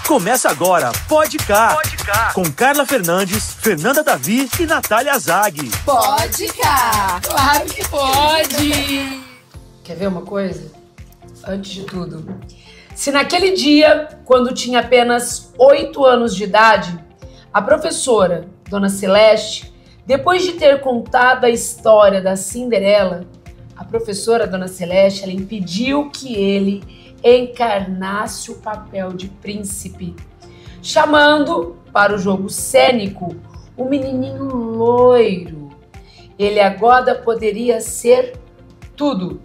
Começa agora, Pode Cá, com Carla Fernandes, Fernanda Davi e Natália Zag. Pode Cá, claro que pode! Quer ver uma coisa? Antes de tudo, se naquele dia, quando tinha apenas 8 anos de idade, a professora, Dona Celeste, depois de ter contado a história da Cinderela, a professora Dona Celeste, ela impediu que ele encarnasse o papel de príncipe, chamando para o jogo cênico o menininho loiro. Ele agora poderia ser tudo.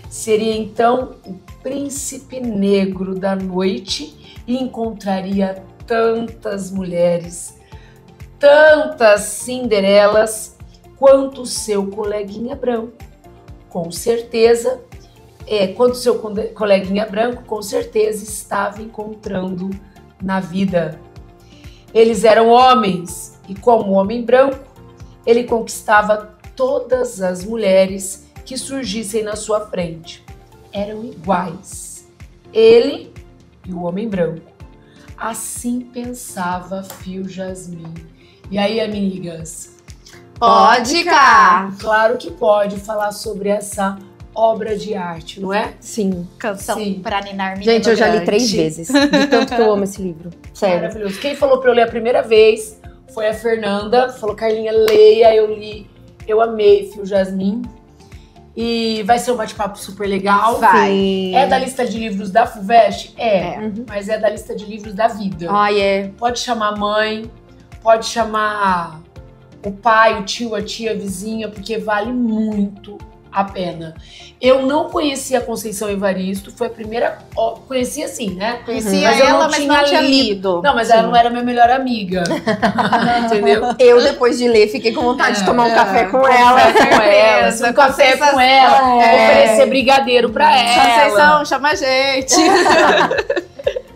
Seria então o príncipe negro da noite e encontraria tantas mulheres, tantas Cinderelas, quanto seu coleguinha branco. Com certeza, quanto seu coleguinha branco, com certeza, estava encontrando na vida. Eles eram homens e, como homem branco, ele conquistava todas as mulheres que surgissem na sua frente. Eram iguais, ele e o homem branco. Assim pensava Fio Jasmin. E aí, amigas? Pode cá! Claro que pode falar sobre essa obra de arte, não é? Sim. Canção Sim. pra ninar menino Gente, eu já li grande. 3 vezes, de tanto que eu amo esse livro. Sério. Maravilhoso. Quem falou pra eu ler a primeira vez foi a Fernanda. Falou, Carlinha, leia. Eu li, eu amei Fio Jasmin. E vai ser um bate-papo super legal. Vai. É da lista de livros da FUVEST? Uhum. Mas é da lista de livros da vida. Ai, é. Pode chamar a mãe, pode chamar o pai, o tio, a tia, a vizinha, porque vale muito a pena. Eu não conhecia a Conceição Evaristo, foi a primeira... Conhecia assim, né? Conhecia Mas eu ela, não mas tinha não tinha lido. lido. Não, mas Sim. ela não era minha melhor amiga. Entendeu? Eu, depois de ler, fiquei com vontade de tomar um café com ela. Com ela, um café com ela, oferecer brigadeiro pra ela. Conceição, chama a gente.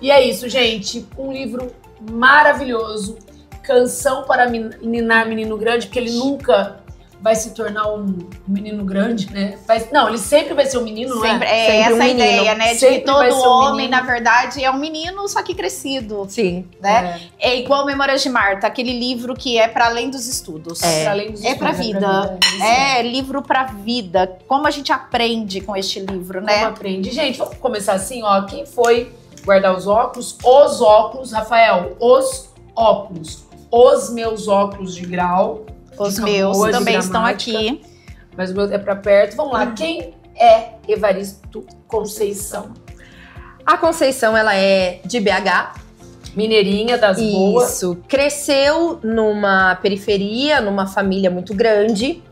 E é isso, gente. Um livro maravilhoso. Canção para ninar menino grande, porque ele nunca vai se tornar um menino grande, né? Não, ele sempre vai ser um menino, não Sempre, é? é Sempre essa um a menino. ideia, né? De Sempre que todo vai ser um homem, menino. na verdade, é um menino, só que crescido, Sim. né? É igual Memórias de Marta, aquele livro que é para além dos estudos. É. Pra além dos É pra estudos, vida. isso. É livro pra vida. Como a gente aprende com este livro, Como né? aprende. Gente, vamos começar assim, ó. Quem foi guardar os óculos? Os óculos, Rafael, os óculos. Os meus óculos de grau. Os Dica meus boa de também estão gramática. aqui. Mas o meu é pra perto. Vamos lá. Quem é Evaristo Conceição? A Conceição, ela é de BH. Mineirinha das boas. Isso. Cresceu numa periferia, numa família muito grande.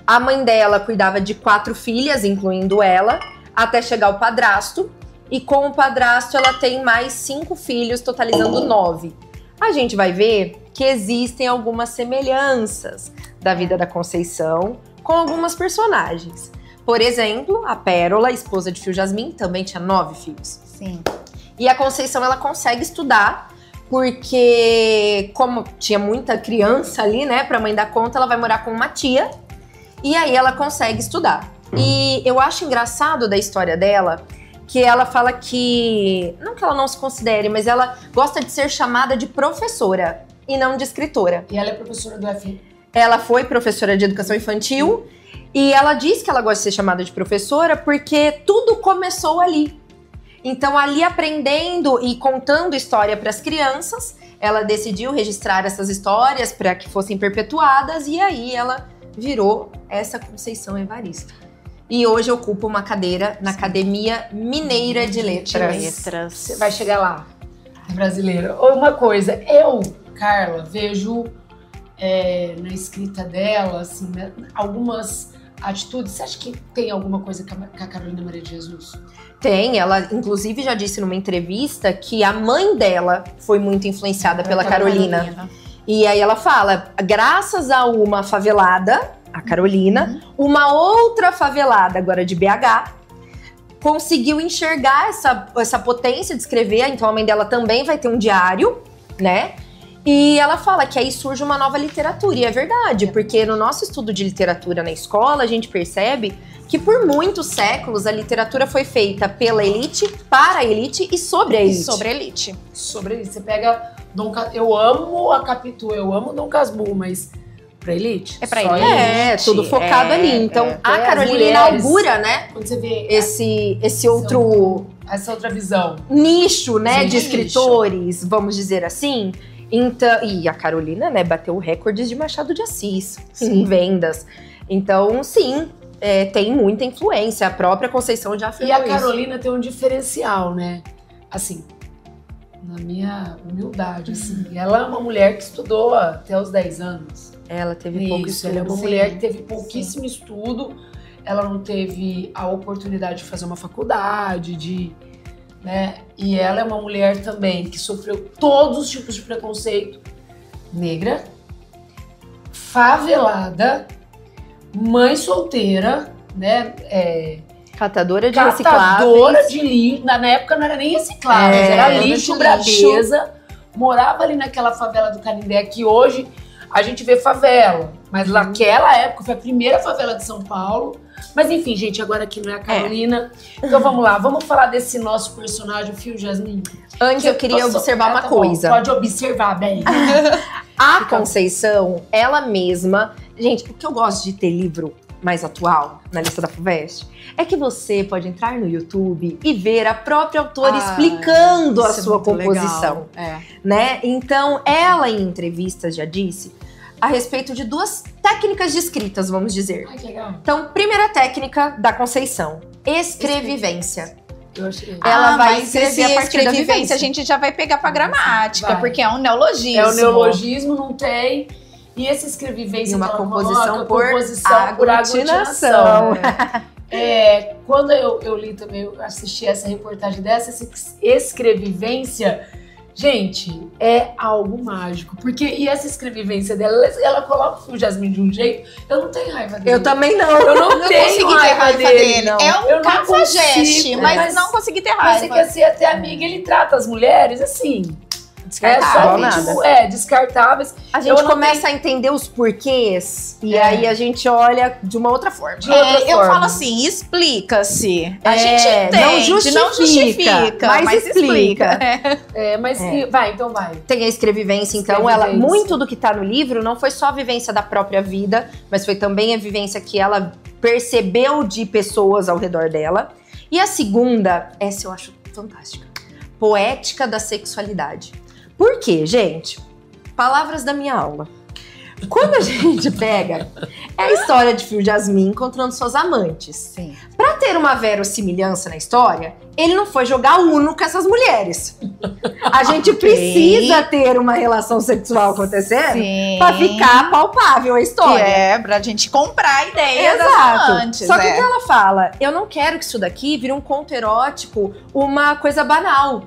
A mãe dela cuidava de 4 filhas, incluindo ela, até chegar o padrasto. E com o padrasto, ela tem mais 5 filhos, totalizando 9. A gente vai ver que existem algumas semelhanças da vida da Conceição com algumas personagens. Por exemplo, a Pérola, esposa de Fio Jasmin, também tinha 9 filhos. Sim. E a Conceição, ela consegue estudar, porque como tinha muita criança ali, né, pra mãe dar conta, ela vai morar com uma tia, e aí ela consegue estudar. E eu acho engraçado da história dela, que ela fala que, não que ela não se considere, mas ela gosta de ser chamada de professora e não de escritora. E ela é professora do F. Ela foi professora de educação infantil e ela diz que ela gosta de ser chamada de professora porque tudo começou ali. Então, ali aprendendo e contando história para as crianças, ela decidiu registrar essas histórias para que fossem perpetuadas e aí ela virou essa Conceição Evaristo. E hoje ocupa uma cadeira na Academia Mineira de Letras. Você vai chegar lá, brasileira. Uma coisa, eu, Carla, vejo na escrita dela, assim, né, algumas atitudes. Você acha que tem alguma coisa com a Carolina Maria de Jesus? Tem, ela inclusive já disse numa entrevista que a mãe dela foi muito influenciada pela Carolina. E aí ela fala, graças a uma favelada, a Carolina, uma outra favelada agora de BH, conseguiu enxergar essa potência de escrever. Então a mãe dela também vai ter um diário, né? E ela fala que aí surge uma nova literatura, e é verdade, porque no nosso estudo de literatura na escola, a gente percebe que por muitos séculos a literatura foi feita pela elite, para a elite e sobre a elite. Sobre a elite. Sobre isso, você pega eu amo a Capitu, eu amo Dom Casmurro, mas pra elite? É pra Só elite. É, tudo focado ali. Então, a as Carolina mulheres, inaugura, né, quando você vê esse outro essa outra visão. nicho, né, Sim, de escritores, vamos dizer assim. Então, e a Carolina, né, bateu recordes de Machado de Assis em vendas. Então, sim, tem muita influência. A própria Conceição já afirmou E a isso. Carolina tem um diferencial, né? Assim, na minha humildade, assim, ela é uma mulher que estudou até os 10 anos. Ela teve pouco Isso, estudo. ela é uma sim, mulher que teve pouquíssimo estudo, ela não teve a oportunidade de fazer uma faculdade, né? E ela é uma mulher também que sofreu todos os tipos de preconceito. Negra, favelada, mãe solteira, né? Catadora de Catadora recicláveis. de lixo. Na época não era nem recicláveis, era lixo, de Bradesa. Morava ali naquela favela do Canindé, que hoje a gente vê favela. Mas naquela época foi a primeira favela de São Paulo. Mas enfim, gente, agora aqui não é a Carolina. Então vamos lá, vamos falar desse nosso personagem, o Fio Jasmin. Antes eu queria observar uma Tá bom, coisa. pode observar, bem. A Conceição, ela mesma... Gente, o que eu gosto de ter livro mais atual na lista da FUVEST é que você pode entrar no YouTube e ver a própria autora explicando a sua composição, né? Então, ela em entrevistas já disse a respeito de 2 técnicas de escritas, vamos dizer. Ai, que legal. Então, primeira técnica da Conceição, escrevivência. Eu achei. Ela vai mas escrever esse a partir da escrevivência vivência. a gente já vai pegar pra gramática, Vai. porque é um neologismo. É o neologismo, não tem. E esse escrevivência E uma que ela composição coloca, por aglutinação. Quando eu li também, eu assisti essa reportagem dessa, essa escrevivência, gente, é algo mágico. Porque, e essa escrevivência dela, ela coloca o Jasmin de um jeito, eu não tenho raiva dele. Eu também não. Eu não Não tenho consegui ter raiva dele. não. É Eu um não cafajeste, consigo, mas não consegui ter Mas você raiva. quer ser até amiga, ele trata as mulheres assim. Descartável, Descartáveis. A gente Eu não começa a entender os porquês e É. aí a gente olha de uma outra forma. Eu falo assim, explica-se. A gente não entende, justifica, mas explica. Vai, então vai. Tem a escrevivência, então, Escrevivência. muito do que tá no livro não foi só a vivência da própria vida, mas foi também a vivência que ela percebeu de pessoas ao redor dela. E a segunda, essa eu acho fantástica, poética da sexualidade. Por quê, gente? Palavras da minha aula. Quando a gente pega, é a história de Fio Jasmin encontrando suas amantes. Sim. Pra ter uma verossimilhança na história, ele não foi jogar Uno com essas mulheres. A gente precisa ter uma relação sexual acontecendo Sim. pra ficar palpável a história. É, pra gente comprar a ideia das Exato. amantes. Só que o que ela fala? Eu não quero que isso daqui vire um conto erótico, uma coisa banal.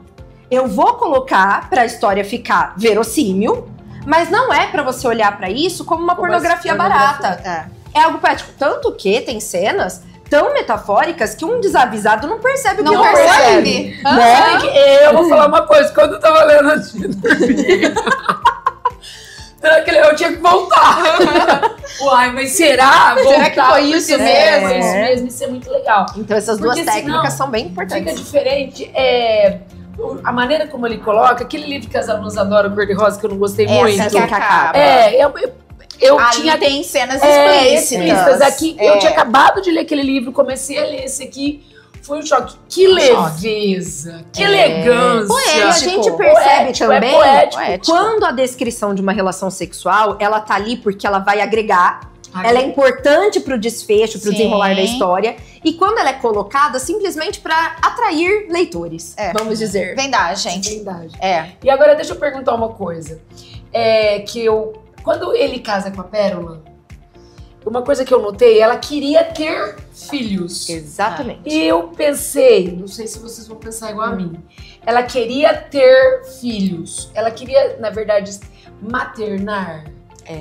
Eu vou colocar pra história ficar verossímil, mas não é pra você olhar pra isso como uma pornografia barata. É algo prático. Tanto que tem cenas tão metafóricas que um desavisado não percebe o que Não ela percebe. percebe. Né? Eu vou falar uma coisa, quando eu tava lendo antes de dormir, eu tinha que voltar. Uai, mas será? Será que foi isso Porque mesmo? Foi isso mesmo, isso é muito legal. Então essas duas Porque técnicas senão são bem Fica importantes. diferente, a maneira como ele coloca, aquele livro que as alunas adoram, Cor-de-Rosa, que eu não gostei muito. Essa que acaba. Eu Ali tinha tem cenas explícitas aqui. É. Eu tinha acabado de ler aquele livro, comecei a ler esse aqui. Foi um choque. Que leveza, que elegância. E a gente percebe também poético. quando a descrição de uma relação sexual, ela tá ali porque ela vai agregar. Ela é importante pro desfecho, pro Sim. desenrolar da história. E quando ela é colocada, simplesmente pra atrair leitores, vamos dizer. Vendagem. Verdade. É. E agora deixa eu perguntar uma coisa. Quando ele casa com a Pérola, uma coisa que eu notei, ela queria ter filhos. Exatamente. E eu pensei, não sei se vocês vão pensar igual a mim, ela queria ter filhos. Ela queria, na verdade, maternar,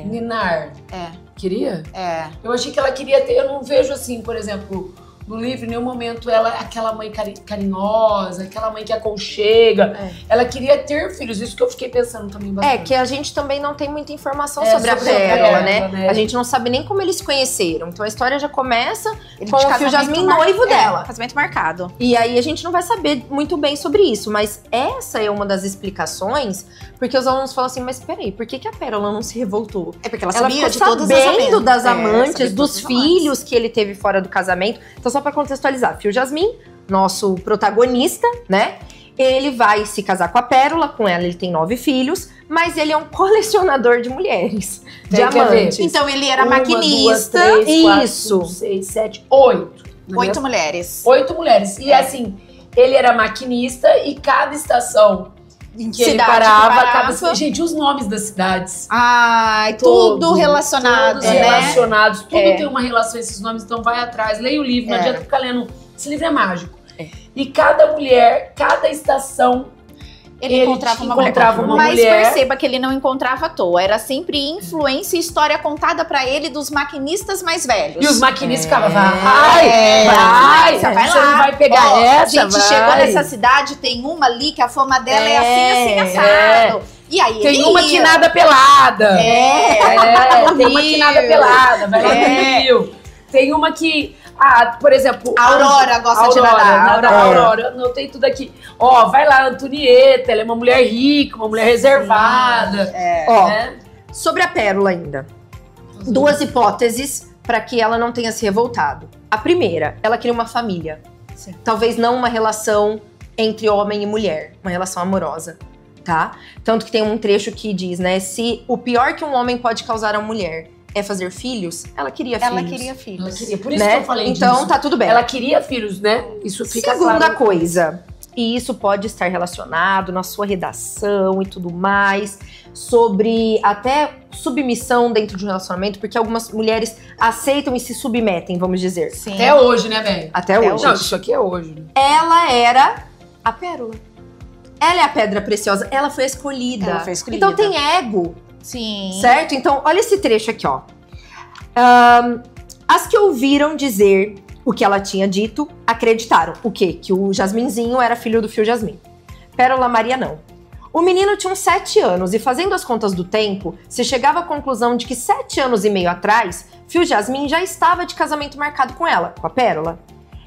ninar. É. Queria? É. Eu achei que ela queria ter, eu não vejo assim, por exemplo, No livro, em nenhum momento, ela é aquela mãe carinhosa, aquela mãe que aconchega. Ela queria ter filhos, isso que eu fiquei pensando também bastante. Que a gente também não tem muita informação sobre a Pérola, né? A gente não sabe nem como eles se conheceram. Então a história já começa com o Fio Jasmin noivo dela. Casamento marcado. E aí a gente não vai saber muito bem sobre isso. Mas essa é uma das explicações, porque os alunos falam assim, mas peraí, por que a Pérola não se revoltou? É porque ela sabia ficou de todas as sabendo das amantes, sabia dos filhos que ele teve fora do casamento. Então só pra contextualizar, Fio Jasmin, nosso protagonista, né? Ele vai se casar com a Pérola, com ela ele tem 9 filhos, mas ele é um colecionador de mulheres, de amantes. Então ele era 1, maquinista. 2, 3, 4, Isso. 5, 6, 7, 8. 8 mulheres. 8 mulheres. E assim, ele era maquinista e cada estação em que ele parava. Gente, os nomes das cidades. Ai, tudo relacionado, todos né? relacionados. Tudo tem uma relação, esses nomes, então vai atrás. Leia o livro, não adianta ficar lendo. Esse livro é mágico. E cada mulher, cada estação, ele encontrava uma Mas mulher. perceba que ele não encontrava à toa. Era sempre influência e história contada pra ele dos maquinistas mais velhos. E os maquinistas ficavam, vai você lá. não vai pegar essa, gente, vai. chegou nessa cidade, tem uma ali que a fama dela é assim, assado. E aí tem ele uma ia. quinada pelada. Tem uma Rio. quinada pelada, vai lá no Rio. Tem uma que, por exemplo... A Aurora gosta de nadar. Aurora, eu anotei tudo aqui. Ó, vai lá, Antonieta, ela é uma mulher rica, uma mulher reservada. Sobre a Pérola ainda. 2 hipóteses para que ela não tenha se revoltado. A primeira, ela queria uma família. Sim. Talvez não uma relação entre homem e mulher, uma relação amorosa, tá? Tanto que tem um trecho que diz, né, se o pior que um homem pode causar a mulher é fazer filhos, ela queria filhos. Ela queria filhos. Ela queria, por isso né? que eu falei então, disso. tá tudo bem. Ela queria filhos, né? Isso fica Segunda claro. coisa, e isso pode estar relacionado na sua redação e tudo mais, sobre até submissão dentro de um relacionamento, porque algumas mulheres aceitam e se submetem, vamos dizer. Sim. Até hoje, né, velho? Até hoje. Não, isso aqui é hoje. Ela era a pérola. Ela é a pedra preciosa. Ela foi escolhida. Ela foi escolhida. Então tem ego, Sim. certo? Então, olha esse trecho aqui, ó. As que ouviram dizer o que ela tinha dito, acreditaram. O quê? Que o Jasminzinho era filho do Fio Jasmin. Pérola Maria não. O menino tinha uns 7 anos e, fazendo as contas do tempo, se chegava à conclusão de que 7 anos e meio atrás, Fio Jasmin já estava de casamento marcado com ela, com a Pérola.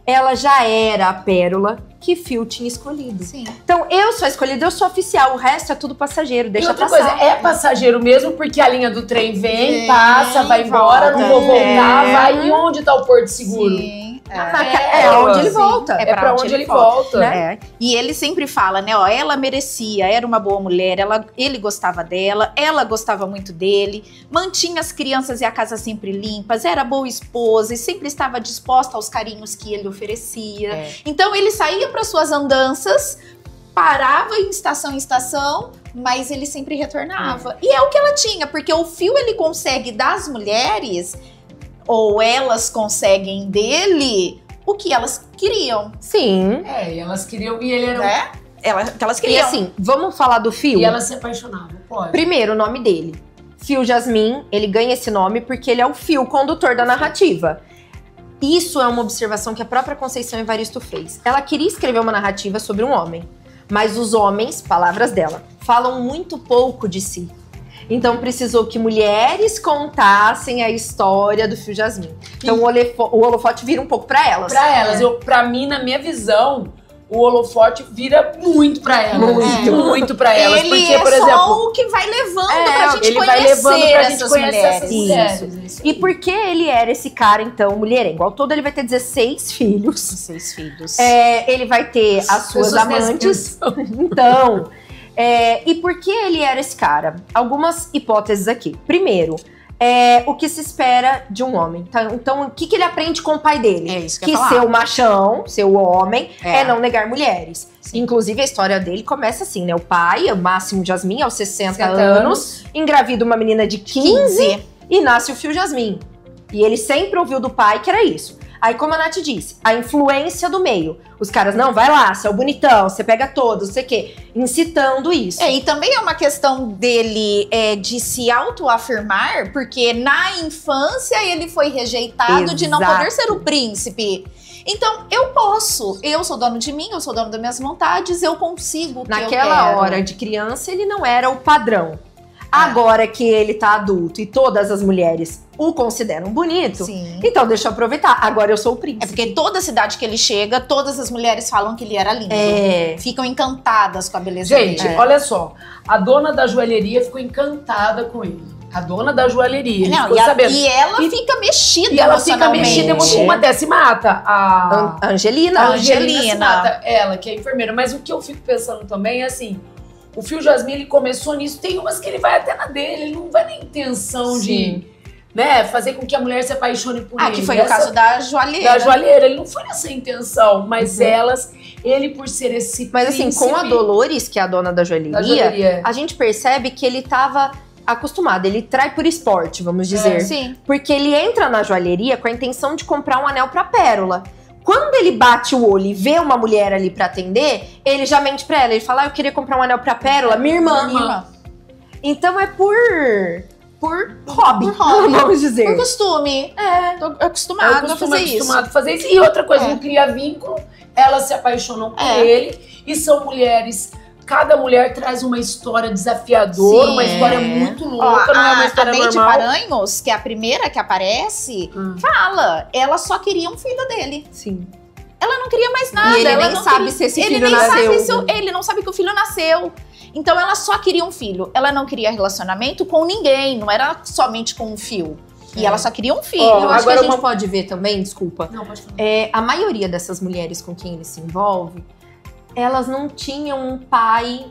Ela já era a Pérola que Fio tinha escolhido. Sim. Então, eu sou a escolhida, eu sou oficial, o resto é tudo passageiro, deixa e outra passar. coisa, é passageiro mesmo, porque a linha do trem vem, passa, vai embora, volta. não vou voltar, vai. E onde tá o Porto Seguro? Sim. É onde ele volta. É pra onde ele volta. Né? E ele sempre fala, né, ó, ela merecia, era uma boa mulher, ele gostava dela, ela gostava muito dele, mantinha as crianças e a casa sempre limpas, era boa esposa e sempre estava disposta aos carinhos que ele oferecia. Então ele saía para suas andanças, parava em estação, mas ele sempre retornava. E é o que ela tinha, porque o Fio ele consegue das mulheres, ou elas conseguem dele, o que elas queriam. Sim. E elas queriam, e ele era Né? Que elas E queriam. assim, vamos falar do Fio? E elas se apaixonavam, pode. Primeiro, o nome dele. Fio Jasmin, ele ganha esse nome porque ele é o fio condutor da narrativa. Isso é uma observação que a própria Conceição Evaristo fez. Ela queria escrever uma narrativa sobre um homem, mas os homens, palavras dela, falam muito pouco de si. Então precisou que mulheres contassem a história do Fio Jasmin. Então o holofote vira um pouco pra elas. Pra elas. Pra mim, na minha visão, o holofote vira muito pra elas. Muito pra elas. Ele porque, é por só exemplo, o que vai levando pra gente ele conhecer vai levando pra gente essas conhecer mulheres. essas mulheres. Isso E aí. porque ele era esse cara, então, mulherengo. Ao todo, ele vai ter 16 filhos. 6 filhos. Ele vai ter as suas Pessoas amantes. Então, e por que ele era esse cara? Algumas hipóteses aqui. Primeiro, o que se espera de um homem. Tá? Então, o que ele aprende com o pai dele? É isso que eu ia Que falar. ser o machão, ser o homem, É. não negar mulheres. Sim. Inclusive, a história dele começa assim, né? O pai, o Máximo Jasmin, aos 60 60 anos, engravida uma menina de 15 e nasce o Fio Jasmin. E ele sempre ouviu do pai que era isso. Aí, como a Nath disse, a influência do meio. Os caras, não, vai lá, você é o bonitão, você pega todos, não sei o quê. Incitando isso. E também é uma questão dele de se autoafirmar, porque na infância ele foi rejeitado de não Exato. poder ser o príncipe. Então, eu posso. Eu sou dono de mim, eu sou dono das minhas vontades, eu consigo o que Naquela eu quero. hora de criança, ele não era o padrão. Agora que ele tá adulto e todas as mulheres o consideram bonito, Sim. então deixa eu aproveitar. Agora eu sou o príncipe. É porque toda cidade que ele chega, todas as mulheres falam que ele era lindo. Ficam encantadas com a beleza Gente, dele. olha só. A dona da joalheria ficou encantada com ele. A dona da joalheria. Ele ficou sabendo. E ela fica mexida E ela fica emocionalmente. mexida emocionalmente. Uma até se mata. A Angelina. A Angelina se Angelina. mata. Ela, que é enfermeira. Mas o que eu fico pensando também é assim... O Fio Jasmine, ele começou nisso. Tem umas que ele vai até na dele. Ele não vai na intenção de... Né, fazer com que a mulher se apaixone por ele. Que foi o caso da joalheira. Da joalheira. Ele não foi nessa intenção. Mas ele por ser esse Mas assim, com a Dolores, que é a dona da joalheria, a gente percebe que ele tava acostumado. Ele trai por esporte, vamos dizer. Sim. Porque ele entra na joalheria com a intenção de comprar um anel pra Pérola. Quando ele bate o olho e vê uma mulher ali pra atender, ele já mente pra ela. Ele fala, eu queria comprar um anel pra Pérola, minha irmã. Então é por hobby, vamos dizer. Por costume. Tô acostumado a fazer isso. A fazer isso. E outra coisa, não cria vínculo. Elas se apaixonam por ele. E são mulheres... Cada mulher traz uma história desafiadora, uma história muito louca, não é uma história normal. A Neide Paranhos, que é a primeira que aparece, fala, ela só queria um filho dele. Sim. Ela não queria mais nada. E ele ela nem não sabe queria... se esse filho nasceu. Ele não sabe que o filho nasceu. Então ela só queria um filho. Ela não queria relacionamento com ninguém, não era somente com um fio. E ela só queria um filho. Eu acho que a gente pode ver também, desculpa. Não, pode falar. A maioria dessas mulheres com quem ele se envolve, elas não tinham um pai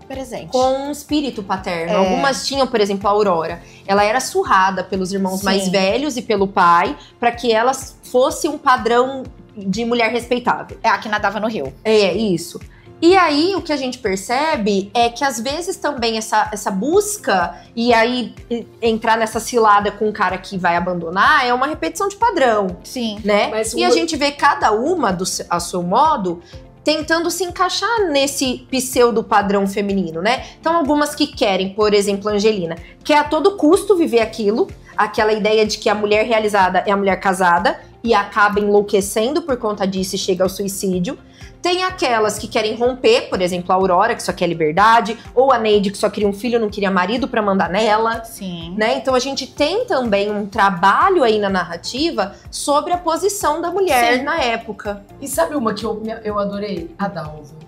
presente com um espírito paterno. Algumas tinham, por exemplo, a Aurora. Ela era surrada pelos irmãos mais velhos e pelo pai para que ela fosse um padrão de mulher respeitável. É a que nadava no rio. É, isso. E aí, o que a gente percebe é que, às vezes, também essa busca e aí entrar nessa cilada com um cara que vai abandonar é uma repetição de padrão. Sim. Né? E a gente vê cada uma, a seu modo, tentando se encaixar nesse pseudo padrão feminino, né? Então, algumas que querem, por exemplo, a Angelina, quer a todo custo viver aquilo, aquela ideia de que a mulher realizada é a mulher casada e acaba enlouquecendo por conta disso e chega ao suicídio. Tem aquelas que querem romper, por exemplo, a Aurora, que só quer liberdade, ou a Neide, que só queria um filho, não queria marido pra mandar nela. Sim. Né? Então a gente tem também um trabalho aí na narrativa sobre a posição da mulher na época. E sabe uma que eu adorei? A Dalva.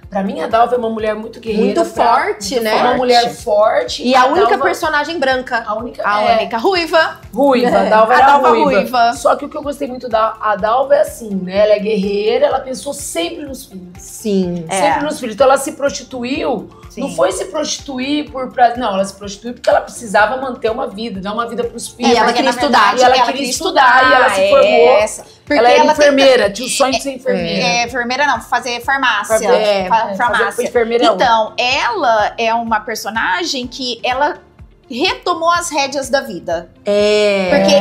Pra mim, a Dalva é uma mulher muito guerreira. Muito forte, né? Uma mulher forte. E a única personagem branca. A única ruiva. Ruiva, a Dalva a era Dalva ruiva. Só que o que eu gostei muito da Dalva é assim, né? Ela é guerreira, ela pensou sempre nos filhos. Sim. Sempre nos filhos. Então ela se prostituiu. Sim. Não foi se prostituir por prazer. Não, ela se prostituiu porque ela precisava manter uma vida, dar uma vida pros filhos. E ela queria estudar. E ela queria estudar. E ela se formou. Porque ela era enfermeira, tinha o sonho de ser enfermeira. Enfermeira não, fazer farmácia. Farmácia. Enfermeira então, ela é uma personagem que ela retomou as rédeas da vida. Porque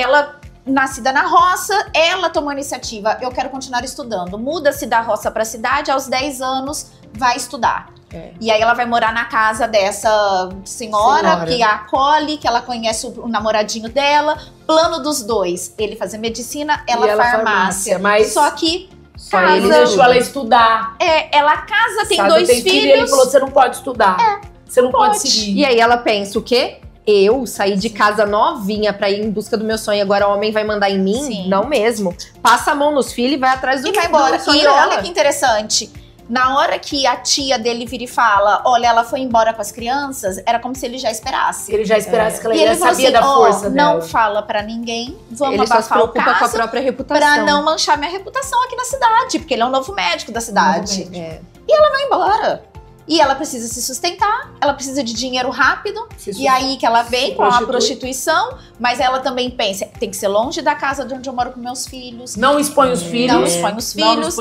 ela nascida na roça, ela tomou a iniciativa. Eu quero continuar estudando. Muda-se da roça para a cidade, aos 10 anos vai estudar. E aí ela vai morar na casa dessa senhora que a acolhe, que ela conhece o namoradinho dela. Plano dos dois, ele fazer medicina, ela farmácia. Mas só que casa, ele deixou ela estudar. Ela casa, tem dois filhos. E ele falou, você não pode estudar. Você não pode seguir. E aí ela pensa o quê? Eu saí de casa novinha pra ir em busca do meu sonho, agora o homem vai mandar em mim? Sim. Não mesmo. Passa a mão nos filhos e vai atrás do e vai embora. sonho E olha dela. que interessante. Na hora que a tia dele vira e fala, olha, ela foi embora com as crianças, era como se ele já esperasse. Ele já esperasse que ela e ele falou sabia assim, da força dela. Não fala pra ninguém, vamos Ele só se abafar o preocupa com a caso própria reputação. pra não manchar minha reputação aqui na cidade, porque ele é o novo médico da cidade. E ela vai embora. E ela precisa se sustentar, ela precisa de dinheiro rápido. E aí que ela vem com a prostituição, mas ela também pensa, tem que ser longe da casa de onde eu moro com meus filhos. Não expõe os filhos. Não expõe os filhos.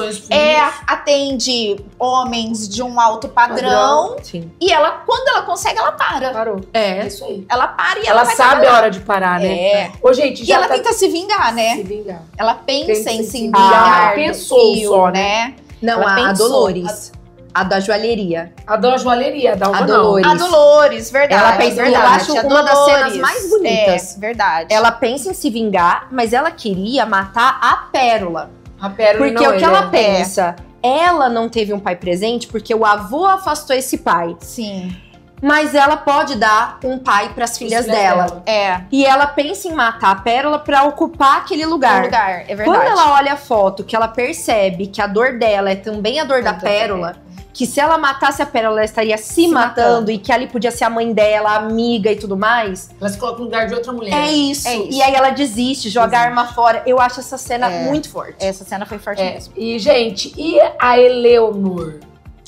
Atende homens de um alto padrão. Sim. E ela, quando ela consegue, ela para. Parou. É isso aí. Ela para e ela vai sabe trabalhar. a hora de parar, né? Ô, gente, e ela tenta se vingar, né? Se vingar. Ela pensa em se vingar. vingar. Pensou fio, só, né? Não, Ela a pensou. Dolores. A da joalheria. A da joalheria, da A Alva Dolores. A Dolores, verdade. Ela pensa, verdade. eu acho A uma das Dolores. cenas mais bonitas. É, verdade. Ela pensa em se vingar, mas ela queria matar a Pérola. A Pérola Porque não, o que ela pensa, ela não teve um pai presente porque o avô afastou esse pai. Sim. Mas ela pode dar um pai para as filhas dela. É. E ela pensa em matar a Pérola para ocupar aquele lugar. É verdade. Quando ela olha a foto, que ela percebe que a dor dela é também a dor da Pérola, que se ela matasse a Pérola, ela estaria se matando e que ali podia ser a mãe dela, a amiga e tudo mais. Ela se coloca no lugar de outra mulher. É isso. E aí ela desiste, joga a arma fora. Eu acho essa cena muito forte. Essa cena foi forte mesmo. E, gente, e a Eleonor?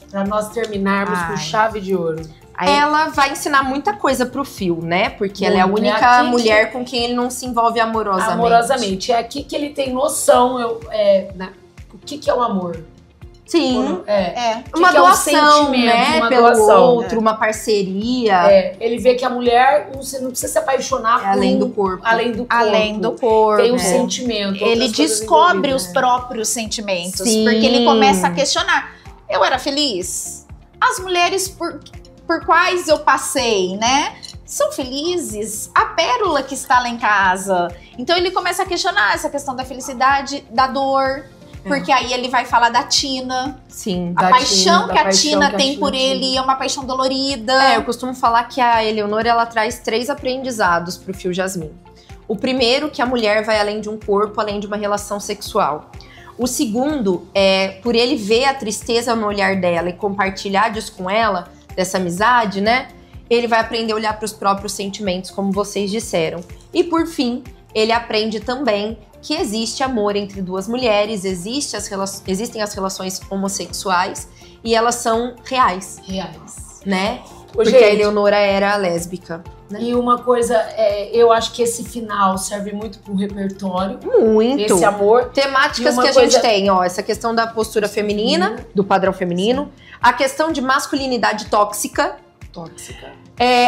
Pra nós terminarmos com chave de ouro. Ela vai ensinar muita coisa pro Phil, né? Porque ela é a Bom, única mulher com quem ele não se envolve amorosamente. É aqui que ele tem noção o que é o amor. Sim. Uma doação, né? Uma pelo doação. outro, uma parceria. Ele vê que a mulher, você não precisa se apaixonar por além do corpo. Além do corpo. Tem um sentimento. Ele descobre os próprios sentimentos. Sim. Porque ele começa a questionar. Eu era feliz? As mulheres por quais eu passei, né? São felizes? A Pérola que está lá em casa. Então ele começa a questionar essa questão da felicidade, da dor. Porque aí ele vai falar da Tina. Sim. A paixão que a Tina tem por ele é uma paixão dolorida. Eu costumo falar que a Eleonor, ela traz 3 aprendizados pro Phil Jasmine. O primeiro, que a mulher vai além de um corpo, além de uma relação sexual. O segundo é, por ele ver a tristeza no olhar dela e compartilhar disso com ela, dessa amizade, né? Ele vai aprender a olhar para os próprios sentimentos, como vocês disseram. E por fim, ele aprende também que existe amor entre duas mulheres, existem as relações homossexuais e elas são reais. Né? Porque a Eleonora era lésbica. Né? E uma coisa, eu acho que esse final serve muito pro repertório. Muito. Esse amor. Temáticas que a gente tem, essa questão da postura feminina, do padrão feminino, a questão de masculinidade tóxica.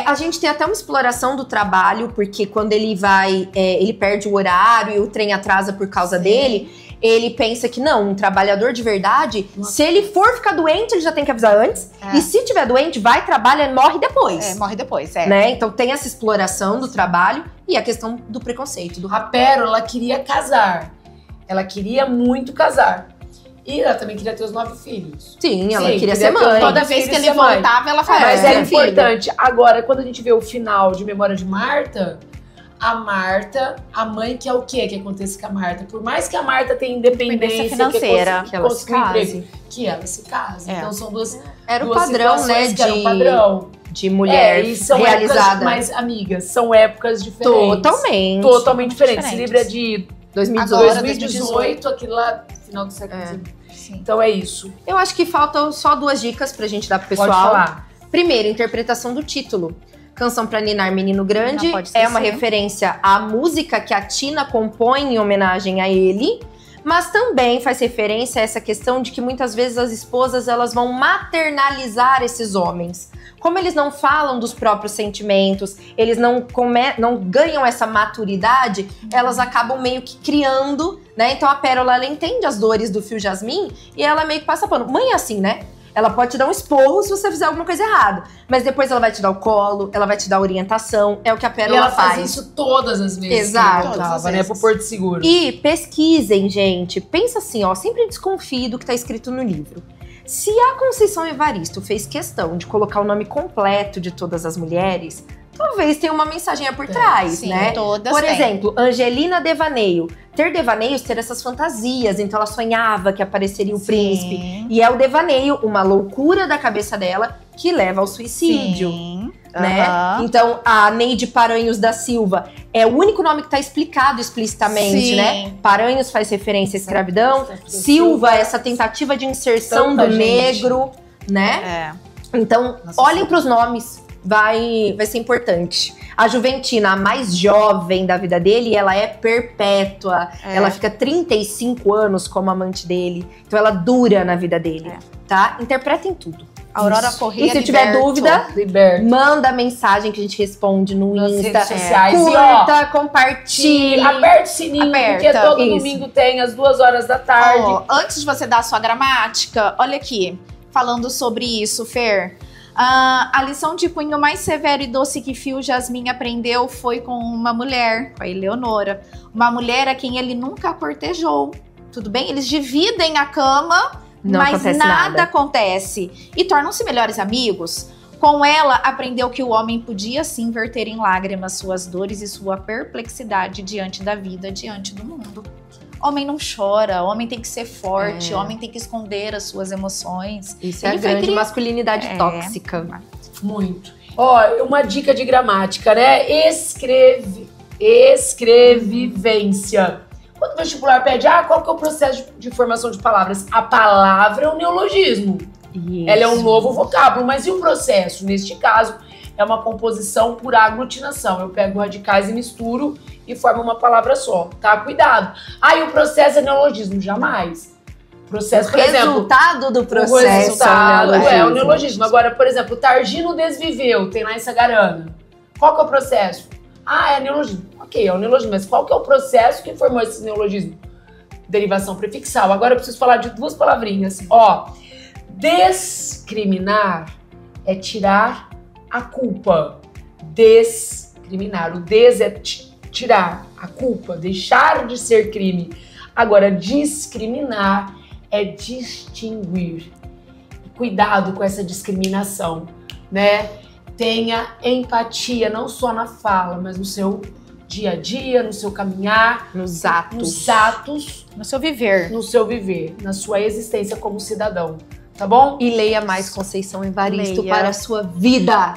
A gente tem até uma exploração do trabalho, porque quando ele vai, ele perde o horário e o trem atrasa por causa dele, ele pensa que não, um trabalhador de verdade, se ele for ficar doente, ele já tem que avisar antes. E se tiver doente, vai, trabalha e morre depois. Morre depois, né? Então tem essa exploração do trabalho e a questão do preconceito. A Pérola queria casar. Ela queria muito casar. E ela também queria ter os 9 filhos. Sim, ela queria ser mãe. Toda vez que ele voltava, ela falava. Mas é importante. Agora, quando a gente vê o final de Memória de Marta, a mãe quer o quê que aconteça com a Marta? Por mais que a Marta tenha independência financeira, que ela se case. Que ela se case. Então são duas. Era o padrão, né? Era o padrão. De mulher e são realizada. Mas, amigas, são épocas diferentes. Totalmente diferentes. Esse livro é de 2018, aquilo lá, final do século XIX. Então é isso. Eu acho que faltam só 2 dicas pra gente dar pro pessoal. Pode falar. Primeiro, interpretação do título. Canção pra Ninar Menino Grande é uma referência à música que a Tina compõe em homenagem a ele, mas também faz referência a essa questão de que muitas vezes as esposas elas vão maternalizar esses homens. Como eles não falam dos próprios sentimentos, eles não ganham essa maturidade, elas acabam meio que criando, né? Então a Pérola, ela entende as dores do Phil Jasmine e ela meio que passa pano. Mãe é assim, né? Ela pode te dar um esporro se você fizer alguma coisa errada. Mas depois ela vai te dar o colo, ela vai te dar orientação. É o que a Pérola faz. E ela faz isso todas as vezes. Exato. Né? Pro Porto Seguro. E pesquisem, gente. Pensa assim, sempre desconfie do que tá escrito no livro. Se a Conceição Evaristo fez questão de colocar o nome completo de todas as mulheres, talvez tenha uma mensagem por trás, né? Por exemplo, Angelina Devaneio. Ter devaneios, ter essas fantasias. Então ela sonhava que apareceria o príncipe. E é o devaneio, uma loucura da cabeça dela, que leva ao suicídio. Né? Então a Neide Paranhos da Silva é o único nome que tá explicado explicitamente, né? Paranhos faz referência à escravidão. Silva, essa tentativa de inserção do negro, né? Então, olhem pros nomes. Vai ser importante. A Juventina, a mais jovem da vida dele, ela é perpétua. Ela fica 35 anos como amante dele. Então ela dura na vida dele, tá? Interpretem tudo. Aurora Corrêa, e se tiver dúvida, manda mensagem que a gente responde no Insta. Redes sociais. Curta, compartilhe. Aperta o sininho, porque todo domingo tem às 2 horas da tarde. Antes de você dar a sua gramática, olha aqui. falando sobre isso, Fer. A lição de cunho mais severo e doce que Fio Jasmin aprendeu foi com uma mulher, com a Eleonora. Uma mulher a quem ele nunca cortejou. Tudo bem? Eles dividem a cama, mas nada acontece. E tornam-se melhores amigos. Com ela, aprendeu que o homem podia sim verter em lágrimas suas dores e sua perplexidade diante da vida, diante do mundo. Homem não chora, homem tem que ser forte, homem tem que esconder as suas emoções. Isso é a grande masculinidade tóxica. Muito. Ó, uma dica de gramática, né? Escrevivência. Quando o vestibular pede, qual que é o processo de formação de palavras? A palavra é um neologismo. Isso. Ela é um novo vocábulo, mas e o processo? Neste caso, é uma composição por aglutinação. Eu pego radicais e misturo e formo uma palavra só, tá? Cuidado. E o processo é neologismo? Jamais. Processo, por exemplo, resultado do processo. O resultado é o neologismo. Agora, por exemplo, Targino desviveu, tem lá em Sagarana. Qual que é o processo? É neologismo. Ok, é o neologismo, mas qual que é o processo que formou esse neologismo? Derivação prefixal. Agora eu preciso falar de duas palavrinhas. Descriminar é tirar a culpa. Descriminar. O des é tirar a culpa, deixar de ser crime. Agora, discriminar é distinguir. Cuidado com essa discriminação, né? Tenha empatia, não só na fala, mas no seu dia a dia, no seu caminhar, nos atos, no seu viver, na sua existência como cidadão. Tá bom? E leia mais Conceição Evaristo para a sua vida.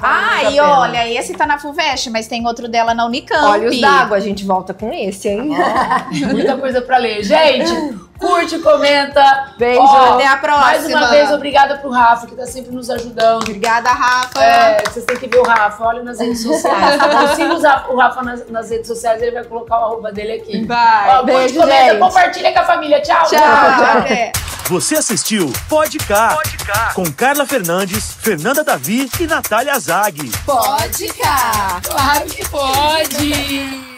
E olha, esse tá na FUVEST, mas tem outro dela na Unicamp. Olhos d'água, a gente volta com esse, hein? Muita coisa pra ler. Gente, curte, comenta. Beijo, até a próxima. Mais uma vez, obrigada pro Rafa, que tá sempre nos ajudando. Obrigada, Rafa. Vocês têm que ver o Rafa, olha nas redes sociais. Tá bom? Siga o Rafa nas redes sociais, ele vai colocar o arroba dele aqui. Vai. Beijo, curte, comenta, compartilha com a família. Tchau. Você assistiu Pode Cá, com Carla Fernandes, Fernanda Davi e Natália Zag. Pode Cá, claro que pode!